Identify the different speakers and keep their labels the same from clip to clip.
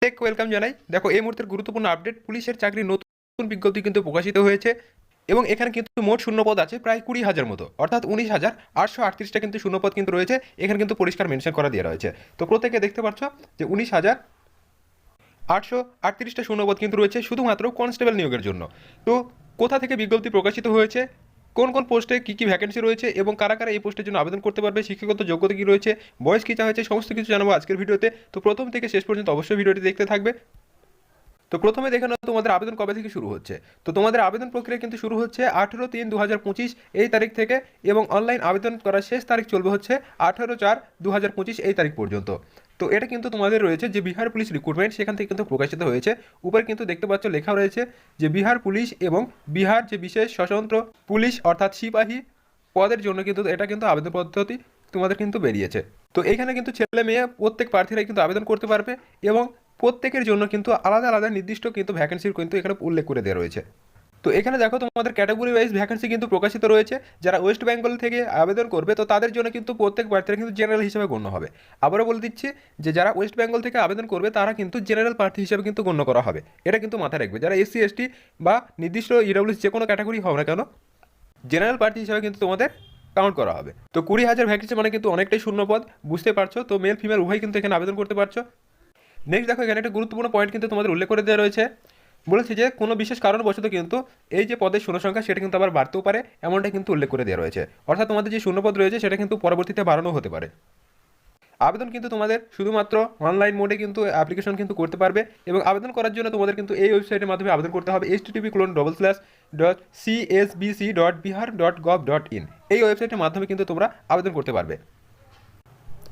Speaker 1: Welcome জানাই। দেখো এই মুহূর্তের গুরুত্বপূর্ণ আপডেট, পুলিশের চাকরির নতুন বিজ্ঞপ্তি কিন্তু প্রকাশিত হয়েছে এবং এখানে কিন্তু মোট শূন্যপদ আছে প্রায় 20,000 মতো, অর্থাৎ 19,838টা কিন্তু শূন্যপদ কিন্তু রয়েছে। এখানে কিন্তু পরিষ্কার মেনশন করা দেওয়া রয়েছে। তো প্রত্যেকে দেখতে পাচ্ছ যে 19,838টা শূন্যপদ কিন্তু রয়েছে শুধুমাত্র কনস্টেবল নিয়োগের জন্য। তো কোথা থেকে বিজ্ঞপ্তি প্রকাশিত হয়েছে, কোন কোন পোস্টে কী কী ভ্যাকেন্সি রয়েছে এবং কারা কারা এই পোস্টের জন্য আবেদন করতে পারবে, শিক্ষাগত যোগ্যতা কী রয়েছে, বয়স কী চা হয়েছে, সমস্ত কিছু জানাবো আজকের ভিডিওতে। তো প্রথম থেকে শেষ পর্যন্ত অবশ্যই ভিডিওটি দেখতে থাকবে। তো প্রথমে দেখে নাও তোমাদের আবেদন কবে থেকে শুরু হচ্ছে। তো তোমাদের আবেদন প্রক্রিয়া কিন্তু শুরু হচ্ছে 18/3/2025 এই তারিখ থেকে এবং অনলাইন আবেদন করার শেষ তারিখ চলবে হচ্ছে 18/4/2025 এই তারিখ পর্যন্ত। তো এটা কিন্তু তোমাদের রয়েছে যে বিহার পুলিশ রিক্রুটমেন্ট, সেখান থেকে কিন্তু প্রকাশিত হয়েছে। উপরে কিন্তু দেখতে পাচ্ছ লেখা রয়েছে যে বিহার পুলিশ এবং বিহার যে বিশেষ সশস্ত্র পুলিশ অর্থাৎ সিপাহী পদের জন্য কিন্তু এটা কিন্তু আবেদন পদ্ধতি তোমাদের কিন্তু বেরিয়েছে। তো এখানে কিন্তু ছেলে মেয়ে প্রত্যেক প্রার্থীরাই কিন্তু আবেদন করতে পারবে এবং প্রত্যেকের জন্য কিন্তু আলাদা আলাদা নির্দিষ্ট কিন্তু ভ্যাকেন্সির কিন্তু এখানে উল্লেখ করে দেওয়া রয়েছে। তো এখানে দেখো তোমাদের ক্যাটাগরি ওয়াইজ ভ্যাকেন্সি কিন্তু প্রকাশিত রয়েছে। যারা ওয়েস্ট বেঙ্গল থেকে আবেদন করবে তো তাদের জন্য কিন্তু প্রত্যেক প্রার্থীরা কিন্তু জেনারেল হিসেবে গণ্য হবে। আবারও বলে দিচ্ছি যে যারা ওয়েস্ট বেঙ্গল থেকে আবেদন করবে তারা কিন্তু জেনারেল প্রার্থী হিসেবে কিন্তু গণ্য করা হবে। এটা কিন্তু মাথায় রাখবে। যারা এসসি এসটি বা নির্দিষ্ট ইডব্লিউএস যে কোনো ক্যাটাগরি হবে না কেন, জেনারেল প্রার্থী হিসেবে কিন্তু তোমাদের কাউন্ট করা হবে। তো 20,000 ভ্যাকেন্সি মানে কিন্তু অনেকটাই শূন্যপদ, বুঝতে পারছো। তো মেল ফিমেল উভয় কিন্তু এখানে আবেদন করতে পারছো। নেক্সট দেখো এখানে একটা গুরুত্বপূর্ণ পয়েন্ট কিন্তু তোমাদের উল্লেখ করে দেওয়া রয়েছে। বলেছে যে কোনো বিশেষ কারণবশত কিন্তু এই যে পদের শূন্যসংখ্যা সেটা কিন্তু আবার বাড়তেও পারে, এমনটা কিন্তু উল্লেখ করে দেওয়া রয়েছে। অর্থাৎ তোমাদের যে শূন্যপদ রয়েছে সেটা কিন্তু পরবর্তীতে বাড়ানো হতে পারে। আবেদন কিন্তু তোমাদের শুধুমাত্র অনলাইন মোডে কিন্তু অ্যাপ্লিকেশন কিন্তু করতে পারবে এবং আবেদন করার জন্য তোমাদের কিন্তু এই ওয়েবসাইটের মাধ্যমে আবেদন করতে হবে http://csbc.bihar.gov.in। এই ওয়েবসাইটের মাধ্যমে কিন্তু তোমরা আবেদন করতে পারবে।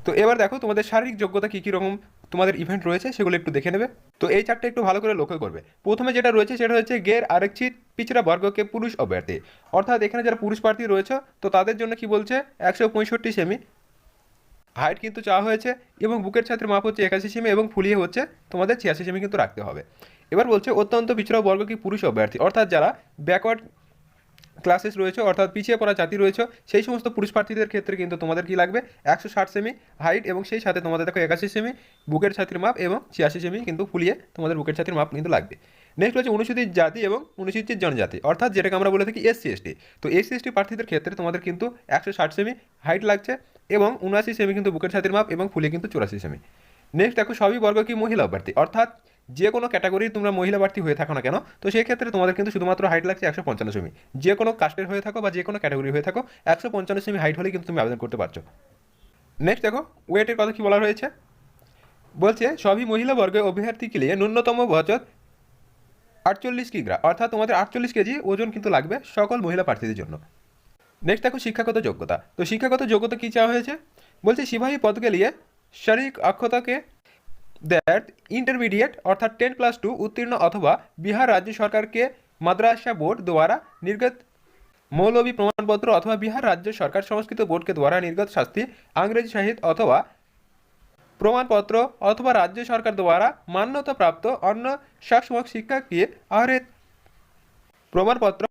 Speaker 1: তো এবার দেখো তোমাদের শারীরিক যোগ্যতা কী কী রকম তোমাদের ইভেন্ট রয়েছে সেগুলো একটু দেখে নেবে। তো এই চারটা একটু ভালো করে লক্ষ্য করবে। প্রথমে যেটা রয়েছে সেটা হচ্ছে গের আরক্ষিত পিছড়া বর্গকে পুরুষ অভ্যর্থী, অর্থাৎ এখানে যারা পুরুষ প্রার্থী রয়েছে তো তাদের জন্য কি বলছে 165 সেমি হাইট কিন্তু চাওয়া হয়েছে এবং বুকের ছাত্রের মাপ হচ্ছে 81 সেমি এবং ফুলিয়ে হচ্ছে তোমাদের 86 সেমি কিন্তু রাখতে হবে। এবার বলছে অত্যন্ত পিছড়া বর্গ কি পুরুষ অভ্যর্থী, অর্থাৎ যারা ব্যাকওয়ার্ড ক্লাসেস রয়েছে অর্থাৎ পিছিয়ে পড়া জাতি রয়েছে সেই সমস্ত পুরুষ প্রার্থীদের ক্ষেত্রে কিন্তু তোমাদের কি লাগবে 160 সেমি হাইট এবং সেই সাথে তোমাদের দেখো 81 সেমি বুকের ছাতির মাপ এবং 86 সেমি কিন্তু ফুলিয়ে তোমাদের বুকের ছাতির মাপ কিন্তু লাগবে। নেক্সট হচ্ছে অনুসূচিত জাতি এবং অনুসূচিত জনজাতি, অর্থাৎ যেটাকে আমরা বলে থাকি এসসি এসটি। তো এসসি এসটি প্রার্থীদের ক্ষেত্রে তোমাদের কিন্তু 160 সেমি হাইট লাগছে এবং 79 সেমি কিন্তু বুকের ছাতির মাপ এবং ফুলিয়ে কিন্তু 84 সেমি। নেক্সট দেখো সবই বর্গ কি মহিলা প্রার্থী, অর্থাৎ যে কোনো ক্যাটাগরির তোমরা মহিলা প্রার্থী হয়ে থাকো না কেন তো সেই ক্ষেত্রে তোমাদের কিন্তু শুধুমাত্র হাইট লাগছে 155 সেমি। যে কোনো কাস্টের হয়ে থাকো বা যে কোনো ক্যাটাগরি হয়ে থাকো 155 সেমি হাইট হলে কিন্তু তুমি আবেদন করতে পারছো। নেক্সট দেখো ওয়েটের কথা কি বলা হয়েছে, বলছে সবই মহিলা বর্গের অভ্যর্থী के लिए ন্যূনতম वजन 48 কিগ্রা, অর্থাৎ তোমাদের 48 কেজি ওজন কিন্তু লাগবে সকল মহিলা প্রার্থীদের জন্য। নেক্সট দেখো শিক্ষাগত যোগ্যতা। তো শিক্ষাগত যোগ্যতা কী চাওয়া হয়েছে, বলছে সিপাহী পদ के लिए শারীরিক অক্ষতাকে দ্যাট इंटरमीडिएट अर्थात 10+2 उत्तीर्ण अथवा बिहार राज्य सरकार के मद्रासा बोर्ड द्वारा निर्गत मौलवी प्रमाण पत्र अथवा बिहार राज्य सरकार संस्कृत बोर्ड के द्वारा निर्गत शास्त्री अंग्रेजी साहित्य अथवा प्रमाण पत्र अथवा राज्य सरकार द्वारा मान्यता प्राप्त अन्य शिक्षक शिक्षा के आहार प्रमाण पत्र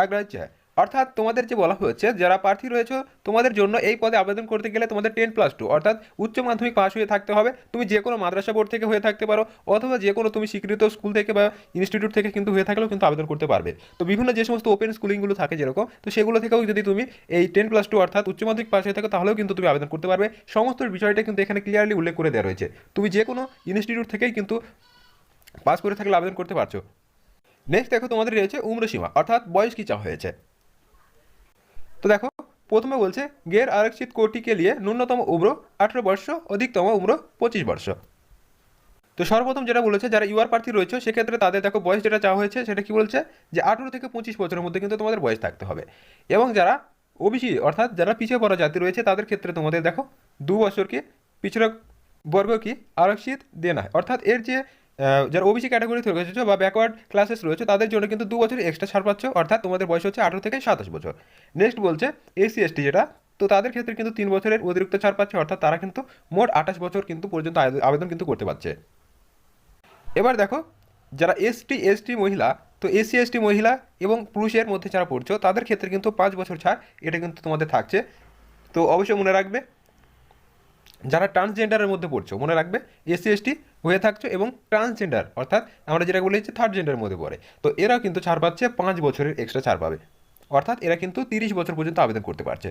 Speaker 1: अग्राह्य है। অর্থাৎ তোমাদের যে বলা হচ্ছে যারা প্রার্থী রয়েছে তোমাদের জন্য এই পদে আবেদন করতে গেলে তোমাদের 10+2 অর্থাৎ উচ্চ মাধ্যমিক পাস হয়ে থাকতে হবে। তুমি যে কোনো মাদ্রাসা বোর্ড থেকে হয়ে থাকতে পারো অথবা যে কোনো তুমি স্বীকৃত স্কুল থেকে বা ইনস্টিটিউট থেকে কিন্তু হয়ে থাকলেও কিন্তু আবেদন করতে পারবে। তো বিভিন্ন যে সমস্ত ওপেন স্কুলিংগুলো থাকে যেরকম তো সেগুলো থেকেও যদি তুমি এই 10+2 অর্থাৎ উচ্চ মাধ্যমিক পাস হয়ে থাকো তাহলেও কিন্তু তুমি আবেদন করতে পারবে। সমস্ত বিষয়টা কিন্তু এখানে ক্লিয়ারলি উল্লেখ করে দেওয়া রয়েছে। তুমি যে কোনো ইনস্টিটিউট থেকেই কিন্তু পাস করে থাকলে আবেদন করতে পারছো। নেক্সট দেখো তোমাদের রয়েছে উম্রসীমা অর্থাৎ বয়স কি চাওয়া হয়েছে। तो देखो प्रथम बोलছে गैर आरक्षित कोटि के लिए न्यूनतम उम्र 18 वर्ष अधिकतम उम्र 25 वर्ष। তো সর্বপ্রথম যেটা বলেছে যারা ইউআর প্রার্থী রয়েছে সেক্ষেত্রে তাদের দেখো বয়স যেটা চাওয়া হয়েছে সেটা কি বলছে যে 18 থেকে 25 বছরের মধ্যে কিন্তু তোমাদের বয়স থাকতে হবে এবং যারা ওবিসি অর্থাৎ যারা পিছিয়ে পড়া জাতি রয়েছে তাদের ক্ষেত্রে তোমাদের দেখো 2 বছরকে পিছড়া বর্গ কি আরক্ষিত দেনা হয়, অর্থাৎ এর যে যারা ওবিসি ক্যাটাগরি রয়েছে বা ব্যাকওয়ার্ড ক্লাসেস রয়েছে তাদের জন্য কিন্তু 2 বছর এক্সট্রা ছাড় পাচ্ছ, অর্থাৎ তোমাদের বয়স হচ্ছে 18 থেকে 27 বছর। নেক্সট বলছে এসসি এসটি যেটা তো তাদের ক্ষেত্রে কিন্তু 3 বছরের অতিরিক্ত ছাড় পাচ্ছে, অর্থাৎ তারা কিন্তু মোট 28 বছর কিন্তু পর্যন্ত আবেদন কিন্তু করতে পারছে। এবার দেখো যারা এসটি মহিলা তো এসসি এসটি মহিলা এবং পুরুষের মধ্যে যারা পড়ছো তাদের ক্ষেত্রে কিন্তু 5 বছর ছাড় এটা কিন্তু তোমাদের থাকছে, তো অবশ্যই মনে রাখবে। যারা ট্রান্সজেন্ডারের মধ্যে পড়ছো, মনে রাখবে এসসি এসটি হয়ে থাকছো এবং ট্রান্সজেন্ডার অর্থাৎ আমরা যেটা বলি হচ্ছে থার্ড জেন্ডারের মধ্যে পড়ে, তো এরাও কিন্তু ছাড় পাচ্ছে, 5 বছরের এক্সট্রা ছাড় পাবে, অর্থাৎ এরা কিন্তু 30 বছর পর্যন্ত আবেদন করতে পারছে।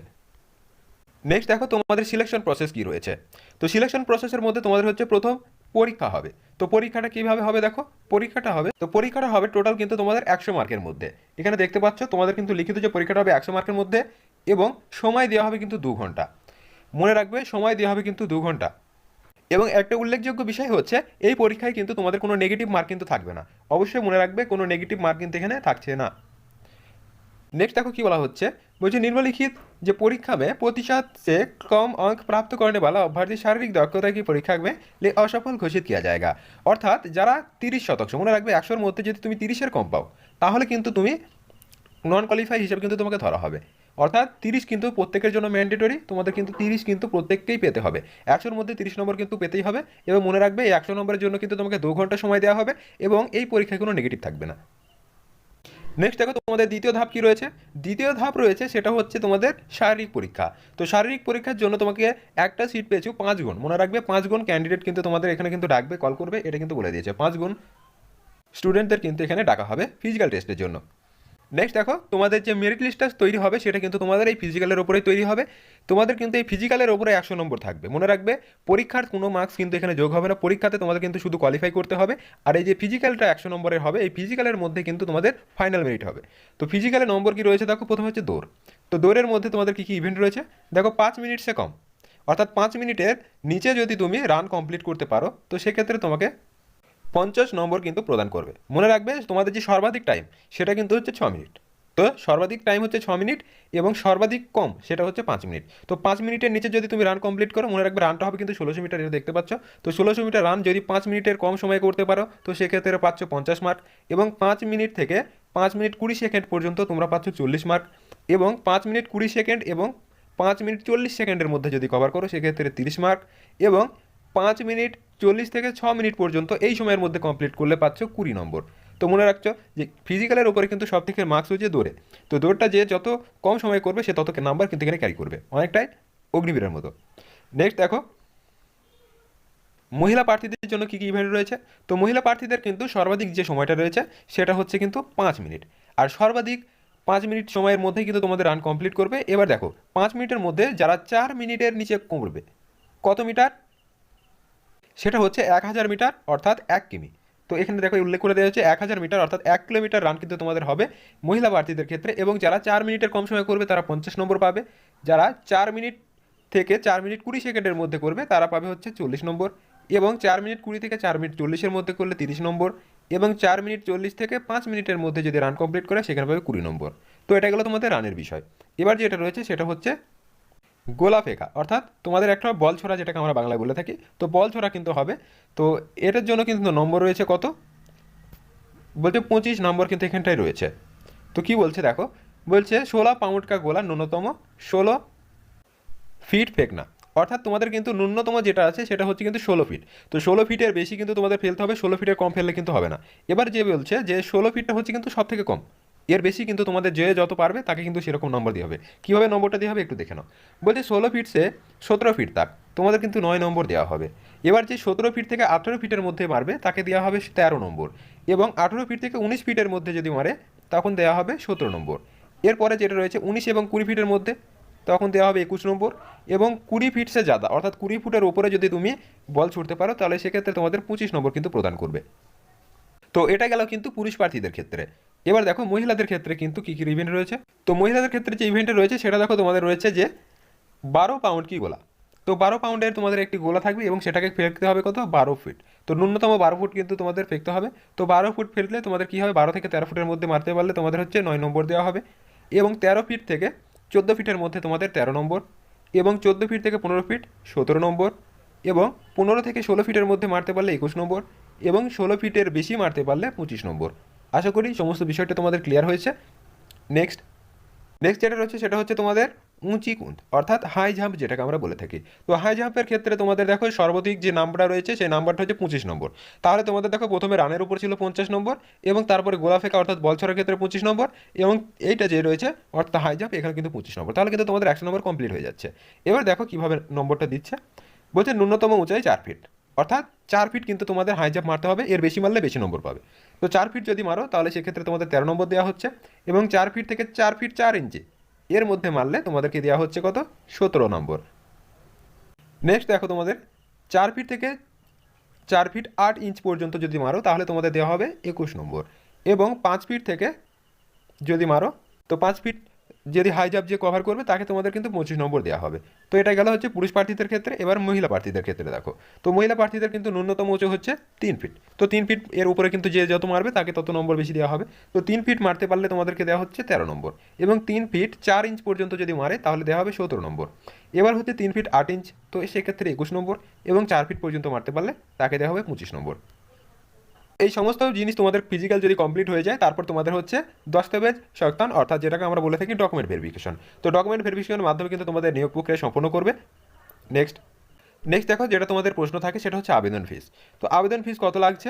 Speaker 1: নেক্সট দেখো তোমাদের সিলেকশন প্রসেস কি রয়েছে। তো সিলেকশন প্রসেসের মধ্যে তোমাদের হচ্ছে প্রথম পরীক্ষা হবে। তো পরীক্ষাটা কিভাবে হবে দেখো, পরীক্ষাটা হবে টোটাল কিন্তু তোমাদের 100 মার্কের মধ্যে। এখানে দেখতে পাচ্ছ তোমাদের কিন্তু লিখিত যে পরীক্ষাটা হবে 100 মার্কের মধ্যে এবং সময় দেওয়া হবে কিন্তু 2 ঘন্টা। মনে রাখবে সময় দেওয়া হবে কিন্তু 2 ঘন্টা। এবং একটা উল্লেখযোগ্য বিষয় হচ্ছে এই পরীক্ষায় কিন্তু তোমাদের কোনো নেগেটিভ মার্ক কিন্তু থাকবে না। অবশ্যই মনে রাখবে কোনো নেগেটিভ মার্ক কিন্তু এখানে থাকছে না। नेक्स्ट देखो की बोला হচ্ছে বলছে निम्नलिखित जो परीक्षा में प्रतिशत से कम अंक प्राप्त करने वाला अभ्यर्थी शारीरिक दक्षता की परीक्षा में ले असफल घोषित किया जाएगा। অর্থাৎ যারা 30% মনে রাখবে 100-এর মধ্যে যদি তুমি 30-এর কম পাও তাহলে কিন্তু তুমি নন কোয়ালিফাই হিসেবে কিন্তু তোমাকে ধরা হবে। অর্থাৎ 30 কিন্তু প্রত্যেকের জন্য ম্যান্ডেটরি, তোমাদের কিন্তু 30 কিন্তু প্রত্যেককেই পেতে হবে। 100-এর মধ্যে 30 নম্বর কিন্তু পেতেই হবে এবং মনে রাখবে এই 100 নম্বরের জন্য কিন্তু তোমাকে 2 ঘন্টা সময় দেওয়া হবে এবং এই পরীক্ষায় কোনো নেগেটিভ থাকবে না। নেক্সট দেখো তোমাদের দ্বিতীয় ধাপ কি রয়েছে। দ্বিতীয় ধাপ রয়েছে সেটা হচ্ছে তোমাদের শারীরিক পরীক্ষা। তো শারীরিক পরীক্ষার জন্য তোমাকে একটা সিট পেয়েছো 5 গুণ, মনে রাখবে 5 গুণ ক্যান্ডিডেট কিন্তু তোমাদের এখানে কিন্তু ডাকবে, কল করবে, এটা কিন্তু বলে দিয়েছে 5 গুণ স্টুডেন্টদের কিন্তু এখানে ডাকা হবে ফিজিক্যাল টেস্টের জন্য। নেক্সট দেখো তোমাদের যে মেরিট লিস্টটা তৈরি হবে সেটা কিন্তু তোমাদের এই ফিজিক্যালের ওপরেই তৈরি হবে। তোমাদের কিন্তু এই ফিজিক্যালের ওপরে 100 নম্বর থাকবে। মনে রাখবে পরীক্ষার কোনো মার্কস কিন্তু এখানে যোগ হবে না, পরীক্ষাতে তোমাদের কিন্তু শুধু কোয়ালিফাই করতে হবে। আর এই যে ফিজিক্যালটা 100 নম্বরের হবে, এই ফিজিক্যালের মধ্যে কিন্তু তোমাদের ফাইনাল মেরিট হবে। তো ফিজিক্যালের নম্বর কি রয়েছে দেখো, প্রথমে হচ্ছে দৌড়। তো দৌড়ের মধ্যে তোমাদের কী কী ইভেন্ট রয়েছে দেখো, 5 মিনিট সে কম, অর্থাৎ 5 মিনিটের নিচে যদি তুমি রান কমপ্লিট করতে পারো তো সেক্ষেত্রে তোমাকে 50 নম্বর কিন্তু প্রদান করবে। মনে রাখবে তোমাদের যে সর্বাধিক টাইম সেটা কিন্তু হচ্ছে 6 মিনিট। তো সর্বাধিক টাইম হচ্ছে 6 মিনিট এবং সর্বাধিক কম সেটা হচ্ছে 5 মিনিট। তো 5 মিনিটের নিচে যদি তুমি রান কমপ্লিট করো, মনে রাখবে রানটা হবে কিন্তু 1600 মিটার, এটা দেখতে পাচ্ছ। তো 1600 মিটার রান যদি 5 মিনিটের কম সময়ে করতে পারো তো সেক্ষেত্রে পাচ্ছ 50 মার্ক এবং 5 মিনিট থেকে 5 মিনিট 20 সেকেন্ড পর্যন্ত তোমরা পাচ্ছ 40 মার্ক এবং 5 মিনিট 20 সেকেন্ড এবং 5 মিনিট 40 সেকেন্ডের মধ্যে যদি কভার করো সেক্ষেত্রে 30 মার্ক এবং 5 মিনিট 40 থেকে 6 মিনিট পর্যন্ত এই সময়ের মধ্যে কমপ্লিট করলে পাচ্ছ 20 নম্বর। তো মনে রাখছো যে ফিজিক্যালের উপরে কিন্তু সব থেকে মার্কস হচ্ছে দৌড়ে। তো দৌড়টা যে যত কম সময় করবে সে তত নাম্বার কিন্তু এখানে ক্যারি করবে, অনেকটাই অগ্নিবীরের মতো। নেক্সট দেখো মহিলা প্রার্থীদের জন্য কী কী ইভেন্ট রয়েছে। তো মহিলা প্রার্থীদের কিন্তু সর্বাধিক যে সময়টা রয়েছে সেটা হচ্ছে কিন্তু 5 মিনিট, আর সর্বাধিক 5 মিনিট সময়ের মধ্যে কিন্তু তোমাদের রান কমপ্লিট করবে। এবার দেখো 5 মিনিটের মধ্যে যারা 4 মিনিটের নিচে করবে, কত মিটার, সেটা হচ্ছে 1000 মিটার অর্থাৎ 1 কিমি। তো এখানে দেখো উল্লেখ করে দেওয়া হচ্ছে 1000 মিটার অর্থাৎ 1 কিলোমিটার রান কিন্তু তোমাদের হবে মহিলা প্রার্থীদের ক্ষেত্রে। এবং যারা 4 মিনিটের কম সময় করবে তারা 50 নম্বর পাবে, যারা 4 মিনিট থেকে 4 মিনিট 20 সেকেন্ডের মধ্যে করবে তারা পাবে হচ্ছে 40 নম্বর এবং 4 মিনিট 20 থেকে 4 মিনিট 40-এর মধ্যে করলে 30 নম্বর এবং 4 মিনিট 40 থেকে 5 মিনিটের মধ্যে যদি রান কমপ্লিট করে সেখানে পাবে 20 নম্বর। তো এটা গেলো তোমাদের রানের বিষয়। এবার যেটা রয়েছে সেটা হচ্ছে গোলা ফেঁকা, অর্থাৎ তোমাদের একটা বল ছোড়া, যেটাকে আমরা বাংলায় বলে থাকি। তো বল ছোড়া কিন্তু হবে। তো এটার জন্য কিন্তু নম্বর রয়েছে কত বলতে 25 নম্বর কিন্তু এখানটায় রয়েছে। তো কি বলছে দেখো, বলছে 16 পাউন্ড কা গোলা ন্যূনতম 16 ফিট ফেঁকনা, অর্থাৎ তোমাদের কিন্তু ন্যূনতম যেটা আছে সেটা হচ্ছে কিন্তু 16 ফিট। তো 16 ফিটের বেশি কিন্তু তোমাদের ফেলতে হবে, 16 ফিটের কম ফেললে কিন্তু হবে না। এবার যে বলছে যে 16 ফিটটা হচ্ছে কিন্তু সব থেকে কম, এর বেশি কিন্তু তোমাদের যে যত পারবে তাকে কিন্তু সেরকম নম্বর দিয়ে হবে। কীভাবে নম্বরটা দিয়ে হবে একটু দেখে নাও। বলছে 16 ফিট সে 17 ফিট তাক, তোমাদের কিন্তু 9 নম্বর দেওয়া হবে। এবার যে 17 ফিট থেকে 18 ফিটের মধ্যে মারবে তাকে দেওয়া হবে 13 নম্বর এবং 18 ফিট থেকে 19 ফিটের মধ্যে যদি মারে তখন দেওয়া হবে 17 নম্বর। এরপরে যেটা রয়েছে 19 এবং 20 ফিটের মধ্যে তখন দেওয়া হবে 21 নম্বর এবং 20 ফিট সে জাদা অর্থাৎ 20 ফুটের উপরে যদি তুমি বল ছুটতে পারো তাহলে সেক্ষেত্রে তোমাদের 25 নম্বর কিন্তু প্রদান করবে। তো এটা গেল কিন্তু পুরুষ প্রার্থীদের ক্ষেত্রে। এবার দেখো মহিলাদের ক্ষেত্রে কিন্তু কী কী ইভেন্ট রয়েছে। তো মহিলাদের ক্ষেত্রে যে ইভেন্টটা রয়েছে সেটা দেখো তোমাদের রয়েছে যে 12 পাউন্ড কি গোলা। তো 12 পাউন্ডের তোমাদের একটি গোলা থাকবে এবং সেটাকে ফেলতে হবে কত 12 ফিট। তো ন্যূনতম 12 ফুট কিন্তু তোমাদের ফেলতে হবে। তো 12 ফুট ফেললে তোমাদের কী হবে 12 থেকে 13 ফুটের মধ্যে মারতে পারলে তোমাদের হচ্ছে 9 নম্বর দেওয়া হবে এবং 13 ফিট থেকে 14 ফিটের মধ্যে তোমাদের 13 নম্বর এবং 14 ফিট থেকে 15 ফিট 17 নম্বর এবং 15 থেকে 16 ফিটের মধ্যে মারতে পারলে 21 নম্বর এবং 16 ফিটের বেশি মারতে পারলে 25 নম্বর। আশা করি সমস্ত বিষয়টা তোমাদের ক্লিয়ার হয়েছে। নেক্সট যেটা রয়েছে সেটা হচ্ছে তোমাদের উঁচি কুঁদ অর্থাৎ হাই জাম্প, যেটাকে আমরা বলে থাকি। তো হাই জাম্পের ক্ষেত্রে তোমাদের দেখো সর্বাধিক যে নাম্বারটা রয়েছে সেই নাম্বারটা হচ্ছে 25 নম্বর। তাহলে তোমাদের দেখো প্রথমে রানের উপর ছিল 50 নম্বর এবং তারপরে গোলা ফেঁকা অর্থাৎ বল ছড়ার ক্ষেত্রে 25 নম্বর এবং এইটা যে রয়েছে অর্থাৎ হাই জাম্প এখানে কিন্তু 25 নম্বর। তাহলে কিন্তু তোমাদের 100 নম্বর কমপ্লিট হয়ে যাচ্ছে। এবার দেখো কীভাবে নম্বরটা দিচ্ছে। বলছে ন্যূনতম উঁচাই 4 ফিট, অর্থাৎ 4 ফিট কিন্তু তোমাদের হাই জাম্প মারতে হবে, এর বেশি মারলে বেশি নম্বর পাবে। তো 4 ফিট যদি মারো তাহলে সেক্ষেত্রে তোমাদের 13 নম্বর দেওয়া হচ্ছে, এবং 4 ফিট থেকে 4 ফিট 4 ইঞ্চি এর মধ্যে মারলে তোমাদেরকে দেওয়া হচ্ছে কত, 17 নম্বর। নেক্সট দেখো তোমাদের 4 ফিট থেকে 4 ফিট 8 ইঞ্চ পর্যন্ত যদি মারো তাহলে তোমাদের দেওয়া হবে 21 নম্বর, এবং 5 ফিট থেকে যদি মারো, তো 5 ফিট যদি হাই জাম্প যে কভার করবে তাকে তোমাদের কিন্তু 25 নম্বর দেওয়া হবে। তো এটা গেল হচ্ছে পুরুষ প্রার্থীদের ক্ষেত্রে। এবার মহিলা প্রার্থীদের ক্ষেত্রে দেখো, তো মহিলা প্রার্থীদের কিন্তু ন্যূনতম উঁচু হচ্ছে 3 ফিট। তো 3 ফিট এর উপরে কিন্তু যে যত মারবে তাকে তত নম্বর বেশি দেওয়া হবে। তো 3 ফিট মারতে পারলে তোমাদেরকে দেওয়া হচ্ছে 13 নম্বর, এবং 3 ফিট 4 ইঞ্চ পর্যন্ত যদি মারে তাহলে দেওয়া হবে 17 নম্বর। এবার হচ্ছে 3 ফিট 8 ইঞ্চ, তো সেক্ষেত্রে 21 নম্বর, এবং 4 ফিট পর্যন্ত মারতে পারলে তাকে দেওয়া হবে 25 নম্বর। এই সমস্ত জিনিস তোমাদের ফিজিক্যাল যদি কমপ্লিট হয়ে যায় তারপর তোমাদের হচ্ছে দস্তাবেজ সত্যায়ন, অর্থাৎ যেটাকে আমরা বলে থাকি ডকুমেন্ট ভেরিফিকেশন। তো ডকুমেন্ট ভেরিফিকেশনের মাধ্যমে কিন্তু তোমাদের নিয়োগ প্রক্রিয়া সম্পন্ন করবে। নেক্সট নেক্সট দেখো যেটা তোমাদের প্রশ্ন থাকে সেটা হচ্ছে আবেদন ফিস। তো আবেদন ফিস কত লাগছে,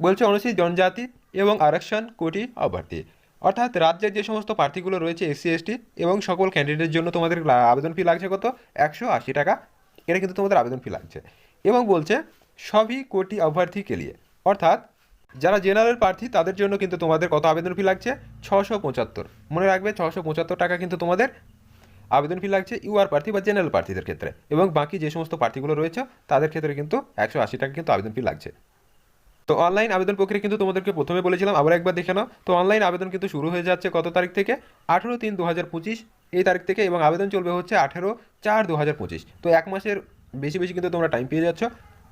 Speaker 1: বলছে অনুসূচিত জনজাতি এবং আরক্ষণ কোটি অভ্যর্থী, অর্থাৎ রাজ্যের যে সমস্ত প্রার্থীগুলো রয়েছে এসসি এসটি এবং সকল ক্যান্ডিডেটের জন্য তোমাদের আবেদন ফি লাগছে কত, 180 টাকা। এটা কিন্তু তোমাদের আবেদন ফি লাগছে। এবং বলছে সবই কোটি অভ্যর্থী কে লিয়ে, অর্থাৎ যারা জেনারেল প্রার্থী তাদের জন্য কিন্তু তোমাদের কত আবেদন ফি লাগছে, 675। মনে রাখবে 675 টাকা কিন্তু তোমাদের আবেদন ফি লাগছে ইউআর প্রার্থী বা জেনারেল প্রার্থীদের ক্ষেত্রে, এবং বাকি যে সমস্ত প্রার্থীগুলো রয়েছে তাদের ক্ষেত্রে কিন্তু 180 টাকা কিন্তু আবেদন ফি লাগছে। তো অনলাইন আবেদন প্রক্রিয়া কিন্তু তোমাদেরকে প্রথমে বলেছিলাম, আবার একবার দেখে নাও। তো অনলাইন আবেদন কিন্তু শুরু হয়ে যাচ্ছে কত তারিখ থেকে, 18/3/2025 এই তারিখ থেকে, এবং আবেদন চলবে হচ্ছে 18/4/2025। তো এক মাসের বেশি বেশি কিন্তু তোমরা টাইম পেয়ে যাচ্ছ।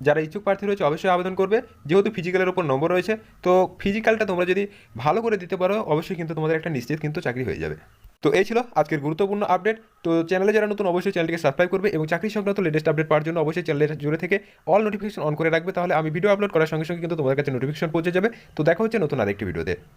Speaker 1: যারা ইচ্ছুক প্রার্থী রয়েছে অবশ্যই আবেদন করবে, যেহেতু ফিজিক্যালের উপর নম্বর রয়েছে। তো ফিজিক্যালটা তোমরা যদি ভালো করে দিতে পারো অবশ্যই কিন্তু তোমাদের একটা নিশ্চিত কিন্তু চাকরি হয়ে যাবে। তো এই ছিল আজকের গুরুত্বপূর্ণ আপডেট। তো চ্যানেলে যারা নতুন অবশ্যই চ্যানেলটিকে সাবস্ক্রাইব করবে, এবং চাকরি সংক্রান্ত লেটেস্ট আপডেট পাওয়ার জন্য অবশ্যই চ্যানেলের জুড়ে থেকে অল নোটিফিকেশন অন করে রাখবে, তাহলে আমি ভিডিও আপলোড করার সঙ্গে সঙ্গে কিন্তু তোমাদের কাছে নোটিফিকেশন পৌঁছে যাবে। তো দেখা হচ্ছে নতুন আরেকটি ভিডিওতে।